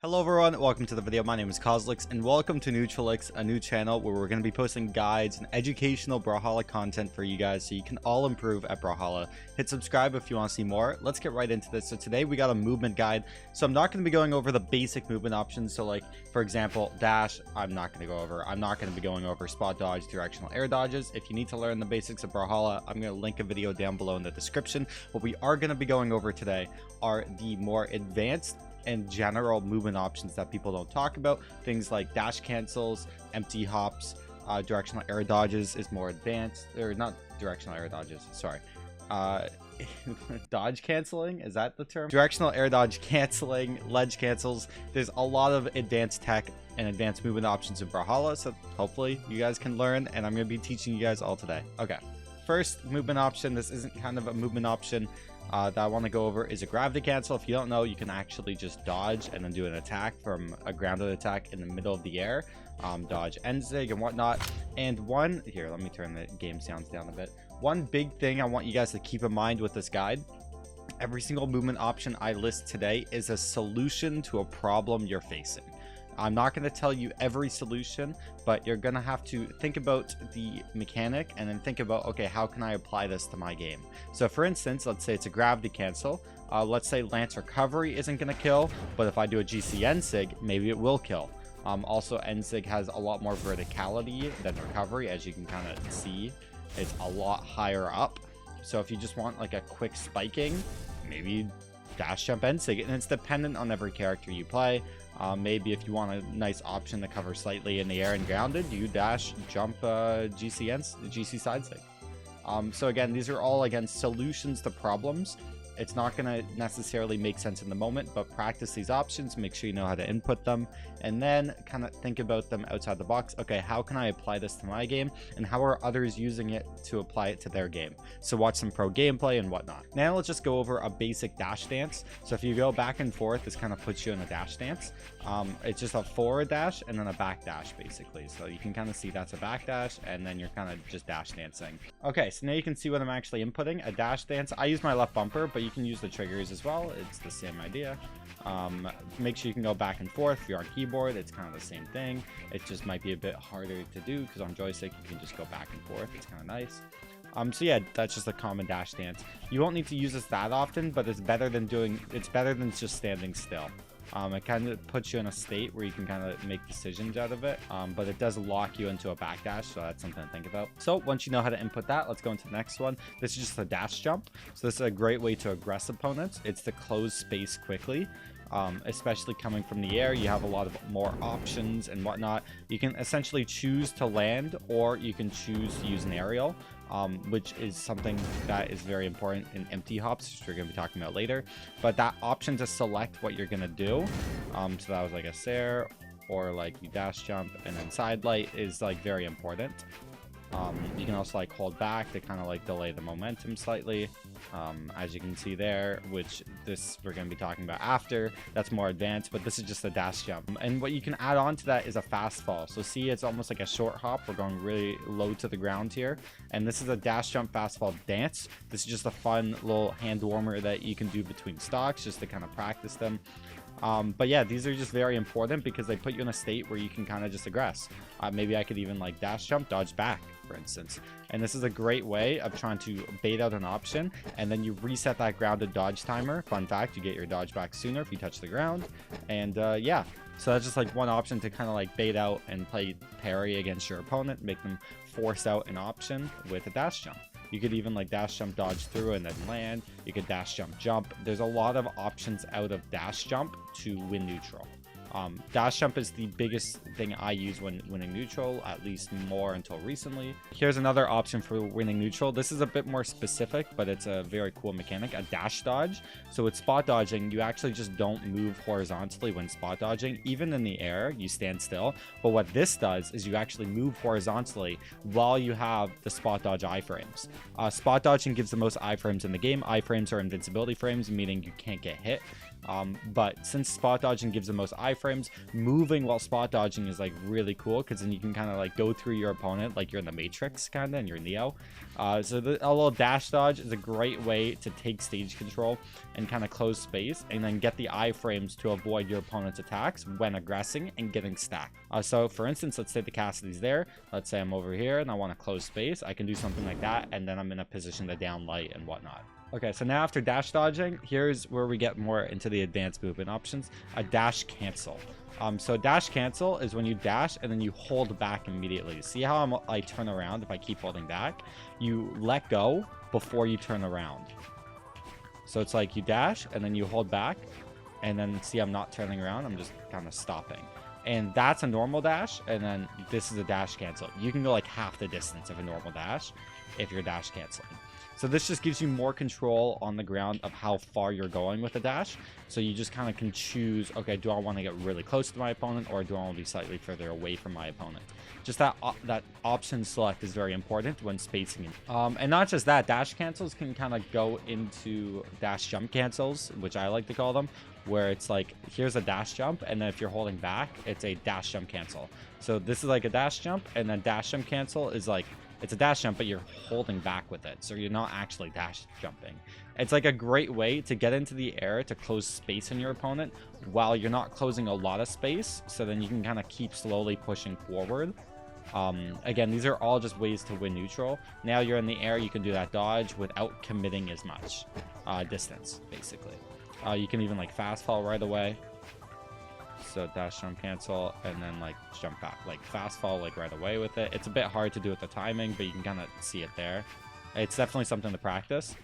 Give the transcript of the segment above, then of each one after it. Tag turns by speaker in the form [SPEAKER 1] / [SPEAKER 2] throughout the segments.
[SPEAKER 1] Hello everyone, welcome to the video. My name is Cosolix and welcome to Neutralix, a new channel where we're going to be posting guides and educational Brawlhalla content for you guys so you can all improve at Brawlhalla. Hit subscribe if you want to see more. Let's get right into this. So today we got a movement guide. So I'm not going to be going over the basic movement options. So like, for example, dash, I'm not going to go over. I'm not going to be going over spot dodge, directional air dodges. If you need to learn the basics of Brawlhalla, I'm going to link a video down below in the description. What we are going to be going over today are the more advanced and general movement options that people don't talk about. Things like dash cancels, empty hops, directional air dodges is more advanced, or not directional air dodges, sorry. Dodge canceling, is that the term? Directional air dodge canceling, ledge cancels. There's a lot of advanced tech and advanced movement options in Brawlhalla, so hopefully you guys can learn, and I'm going to be teaching you guys all today. Okay, first movement option. This isn't kind of a movement option that I want to go over, is a gravity cancel. If you don't know, you can actually just dodge and then do an attack from a grounded attack in the middle of the air. Dodge end zig and whatnot. And one here, let me turn the game sounds down a bit. One big thing I want you guys to keep in mind with this guide: every single movement option I list today is a solution to a problem you're facing. I'm not going to tell you every solution, but you're going to have to think about the mechanic and then think about, okay, how can I apply this to my game? So for instance, let's say it's a gravity cancel. Let's say Lance recovery isn't going to kill, but if I do a GC N-Sig, maybe it will kill. Also, N-Sig has a lot more verticality than recovery, as you can kind of see. It's a lot higher up. So if you just want like a quick spiking, maybe dash jump N-Sig, and it's dependent on every character you play. Maybe if you want a nice option to cover slightly in the air and grounded, you dash jump GC side sig. So again, these are all, again, solutions to problems. It's not going to necessarily make sense in the moment, but practice these options, make sure you know how to input them, and then kind of think about them outside the box. Okay, how can I apply this to my game, and how are others using it to apply it to their game? So watch some pro gameplay and whatnot. Now let's just go over a basic dash dance. So if you go back and forth, this kind of puts you in a dash dance. It's just a forward dash and then a back dash, basically. So you can kind of see that's a back dash, and then you're kind of just dash dancing. Okay, so now you can see what I'm actually inputting. A dash dance, I use my left bumper, but you can use the triggers as well. It's the same idea. Make sure you can go back and forth. If you're on keyboard, it's kind of the same thing. It just might be a bit harder to do because on joystick you can just go back and forth. It's kind of nice. So yeah, that's just a common dash dance. You won't need to use this that often, but it's better than just standing still. It kind of puts you in a state where you can kind of make decisions out of it, but it does lock you into a backdash, so that's something to think about. So once you know how to input that, let's go into the next one. This is just a dash jump. So this is a great way to aggress opponents. It's to close space quickly. Especially coming from the air, you have a lot of more options and whatnot. You can essentially choose to land, or you can choose to use an aerial, which is something that is very important in empty hops, which we're going to be talking about later. But that option to select what you're going to do, so that was like a Sair, or like you dash jump and then side light, is like very important. You can also like hold back to kind of like delay the momentum slightly, as you can see there, which this we're going to be talking about after. That's more advanced, but this is just a dash jump. And what you can add on to that is a fast fall. So see, it's almost like a short hop. We're going really low to the ground here, and this is a dash jump fast fall dance. This is just a fun little hand warmer that you can do between stocks just to kind of practice them. But yeah, these are just very important because they put you in a state where you can kind of just aggress. Maybe I could even like dash jump, dodge back, for instance. And this is a great way of trying to bait out an option, and then you reset that grounded dodge timer. Fun fact, you get your dodge back sooner if you touch the ground. And yeah, so that's just like one option to kind of like bait out and play parry against your opponent, make them force out an option with a dash jump. You could even like dash jump dodge through and then land. You could dash jump jump. There's a lot of options out of dash jump to win neutral. Dash jump is the biggest thing I use when winning neutral, at least more until recently. Here's another option for winning neutral. This is a bit more specific, but it's a very cool mechanic, a dash dodge. So with spot dodging, you actually just don't move horizontally when spot dodging. Even in the air, you stand still. But what this does is you actually move horizontally while you have the spot dodge iframes. Spot dodging gives the most iframes in the game. Iframes are invincibility frames, meaning you can't get hit. But since spot dodging gives the most iframes, moving while spot dodging is like really cool, because then you can kind of like go through your opponent like you're in the Matrix kind of, and you're Neo. So a little dash dodge is a great way to take stage control and kind of close space, and then get the iframes to avoid your opponent's attacks when aggressing and getting stacked. So for instance, let's say the Cassidy's there. Let's say I'm over here and I want to close space. I can do something like that, and then I'm in a position to down light and whatnot. Okay, so now after dash dodging, here's where we get more into the advanced movement options. A dash cancel. So a dash cancel is when you dash and then you hold back immediately. See how I turn around if I keep holding back? You let go before you turn around. So it's like you dash and then you hold back, and then see I'm not turning around, I'm just kind of stopping. And that's a normal dash, and then this is a dash cancel. You can go like half the distance of a normal dash if you're dash canceling. So this just gives you more control on the ground of how far you're going with the dash. So you just kind of can choose, okay, do I want to get really close to my opponent, or do I want to be slightly further away from my opponent? Just that option select is very important when spacing. And not just that, dash cancels can kind of go into dash jump cancels, which I like to call them, where it's like, here's a dash jump, and then if you're holding back, it's a dash jump cancel. So this is like a dash jump, and then dash jump cancel is like, it's a dash jump, but you're holding back with it, so you're not actually dash jumping. It's like a great way to get into the air to close space on your opponent while you're not closing a lot of space, so then you can kind of keep slowly pushing forward. Again, these are all just ways to win neutral. Now you're in the air, you can do that dodge without committing as much distance, basically. You can even like fast fall right away. So dash jump cancel, and then like jump back, like fast fall like right away with it. It's a bit hard to do with the timing, but you can kind of see it there. It's definitely something to practice.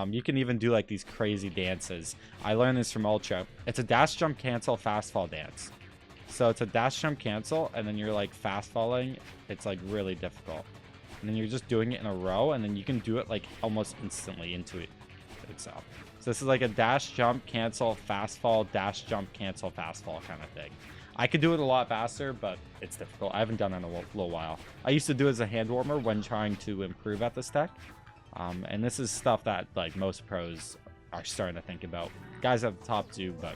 [SPEAKER 1] You can even do like these crazy dances. I learned this from Ultra. It's a dash jump cancel fast fall dance. So it's a dash jump cancel, and then you're like fast falling. It's like really difficult, and then you're just doing it in a row, and then you can do it like almost instantly into it itself. So this is like a dash jump cancel fast fall, dash jump cancel fast fall kind of thing. I could do it a lot faster, but it's difficult. I haven't done it in a little while. I used to do it as a hand warmer when trying to improve at this tech. And this is stuff that like most pros are starting to think about. Guys at the top do, but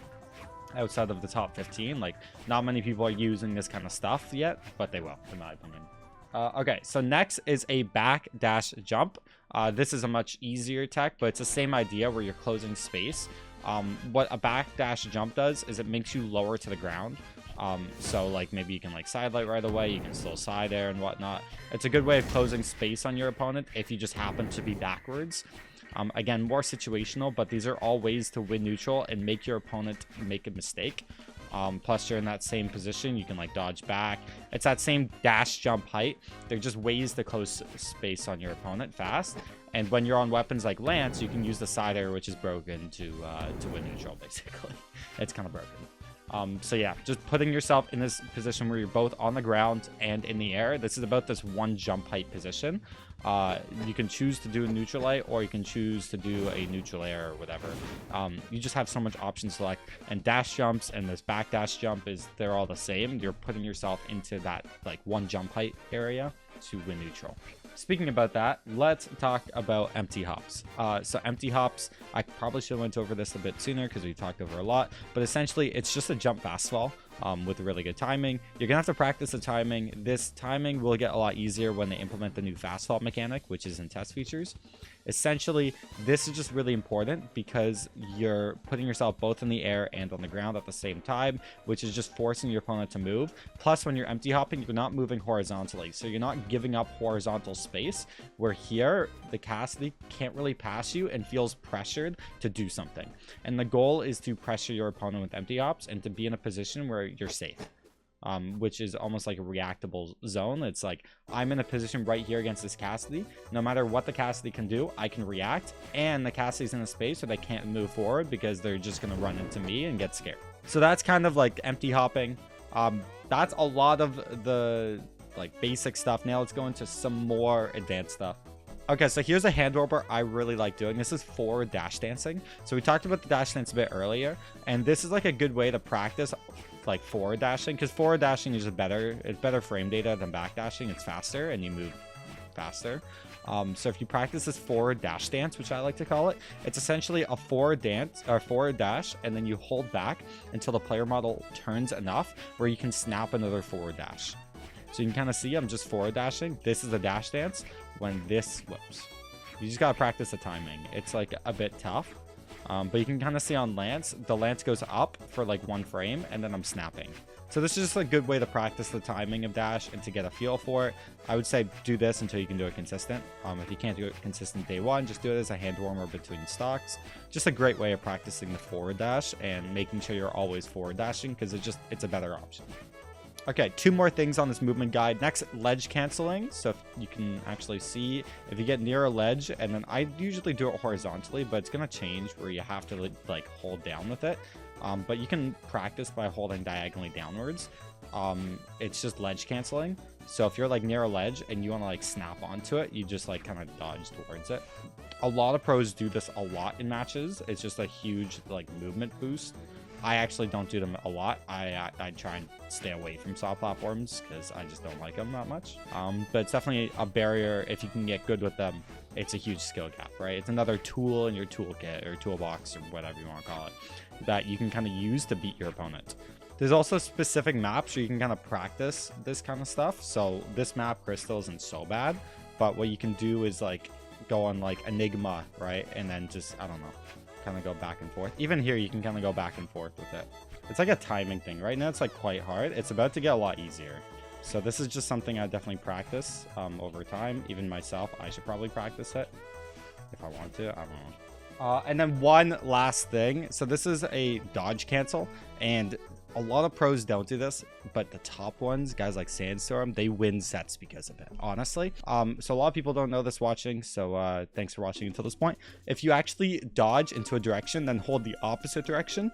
[SPEAKER 1] outside of the top 15, like not many people are using this kind of stuff yet, but they will, in my opinion. Okay, so next is a backdash jump. This is a much easier tech, but it's the same idea where you're closing space. What a backdash jump does is it makes you lower to the ground. So like maybe you can like side light right away, you can still side air and whatnot. It's a good way of closing space on your opponent if you just happen to be backwards. Again, more situational, but these are all ways to win neutral and make your opponent make a mistake. Plus you're in that same position, you can like dodge back. It's that same dash jump height. They're just ways to close space on your opponent fast. And when you're on weapons like Lance, you can use the side air, which is broken, to win neutral, basically. It's kind of broken. So yeah, just putting yourself in this position where you're both on the ground and in the air. This is about this one jump height position. You can choose to do a neutral air, or you can choose to do a neutral air or whatever. You just have so much option select, and dash jumps and this backdash jump they're all the same. You're putting yourself into that like one jump height area to win neutral. Speaking about that, let's talk about empty hops. So empty hops, I probably should have went over this a bit sooner because we talked over a lot, but essentially it's just a jump fast fall with really good timing. You're gonna have to practice the timing. This timing will get a lot easier when they implement the new fast fall mechanic, which is in test features. Essentially, this is just really important because you're putting yourself both in the air and on the ground at the same time, which is just forcing your opponent to move. Plus, when you're empty hopping, you're not moving horizontally, so you're not giving up horizontal space, where here, the Cassidy can't really pass you and feels pressured to do something. And the goal is to pressure your opponent with empty hops and to be in a position where you're safe. Which is almost like a reactable zone. It's like, I'm in a position right here against this Cassidy. No matter what the Cassidy can do, I can react, and the Cassidy's in a space where they can't move forward because they're just going to run into me and get scared. So that's kind of like empty hopping. That's a lot of the like basic stuff. Now let's go into some more advanced stuff. Okay, so here's a hand warmer I really like doing. This is forward dash dancing. So we talked about the dash dance a bit earlier, and this is like a good way to practice like forward dashing, because forward dashing is it's better frame data than back dashing. It's faster and you move faster. So if you practice this forward dash dance, which I like to call it, it's essentially a forward dance or forward dash, and then you hold back until the player model turns enough where you can snap another forward dash. So you can kind of see I'm just forward dashing. This is the dash dance when this flips. You just gotta practice the timing. It's like a bit tough, but you can kind of see on Lance, the Lance goes up for like 1 frame, and then I'm snapping. So this is just a good way to practice the timing of dash and to get a feel for it. I would say do this until you can do it consistent. If you can't do it consistent day 1, just do it as a hand warmer between stocks. Just a great way of practicing the forward dash and making sure you're always forward dashing, because it's a better option. Okay, 2 more things on this movement guide. Next, ledge canceling. So if you can actually see, if you get near a ledge, and then I usually do it horizontally, but it's going to change where you have to like hold down with it. But you can practice by holding diagonally downwards. It's just ledge canceling. So if you're like near a ledge and you want to like snap onto it, you just like kind of dodge towards it. A lot of pros do this a lot in matches. It's just a huge like movement boost. I actually don't do them a lot. I try and stay away from saw platforms because I just don't like them that much. But it's definitely a barrier. If you can get good with them, it's a huge skill gap, right? It's another tool in your toolkit or toolbox or whatever you want to call it that you can kind of use to beat your opponent. There's also specific maps where you can kind of practice this kind of stuff. So this map, Crystal, isn't so bad, but what you can do is like go on like Enigma, right? And then just, I don't know, kind of go back and forth. Even here, you can kind of go back and forth with it. It's like a timing thing. Right now, it's like quite hard. It's about to get a lot easier. So this is just something I definitely practice over time. Even myself, I should probably practice it if I want to. I don't know. And then one last thing. So this is a dodge cancel, and a lot of pros don't do this, but the top ones, guys like Sandstorm, they win sets because of it, honestly. So a lot of people don't know this watching, so thanks for watching until this point. If you actually dodge into a direction, then hold the opposite direction,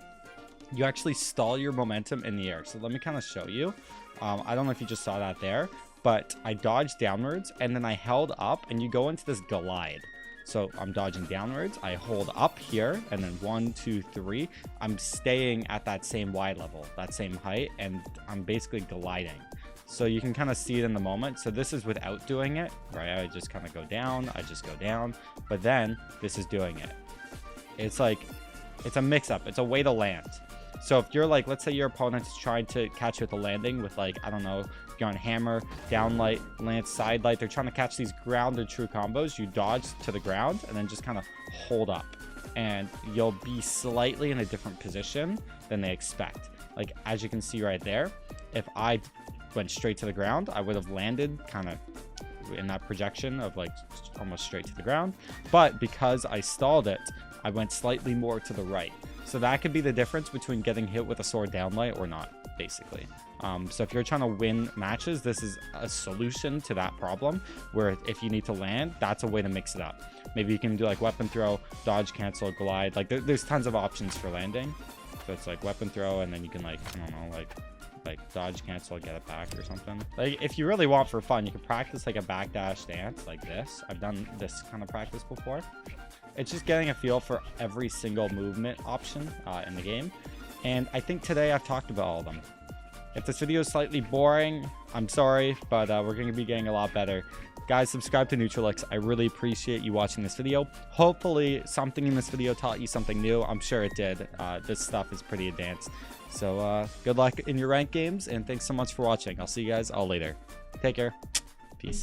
[SPEAKER 1] you actually stall your momentum in the air. So let me kind of show you. I don't know if you just saw that there, but I dodged downwards, and then I held up, and you go into this glide. So I'm dodging downwards, I hold up here, and then 1, 2, 3. I'm staying at that same Y level, that same height, and I'm basically gliding. So you can kind of see it in the moment. So this is without doing it, right? I just kind of go down, I just go down, but then this is doing it. It's like, it's a mix-up, it's a way to land. So if you're like, let's say your opponent is trying to catch you with a landing with like, I don't know, you're on hammer, down light, lance, side light. They're trying to catch these grounded true combos. You dodge to the ground and then just kind of hold up. And you'll be slightly in a different position than they expect. Like, as you can see right there, if I went straight to the ground, I would have landed kind of in that projection of like almost straight to the ground. But because I stalled it, I went slightly more to the right. So that could be the difference between getting hit with a sword downlight or not, basically. So if you're trying to win matches, this is a solution to that problem, where if you need to land, that's a way to mix it up. Maybe you can do like weapon throw, dodge, cancel, glide. Like there's tons of options for landing. So it's like weapon throw, and then you can like, I don't know, like dodge, cancel, get it back or something. Like if you really want for fun, you can practice like a backdash dance like this. I've done this kind of practice before. It's just getting a feel for every single movement option in the game. And I think today I've talked about all of them. If this video is slightly boring, I'm sorry, but we're going to be getting a lot better. Guys, subscribe to Neutralix. I really appreciate you watching this video. Hopefully something in this video taught you something new. I'm sure it did. This stuff is pretty advanced. So good luck in your ranked games, and thanks so much for watching. I'll see you guys all later. Take care.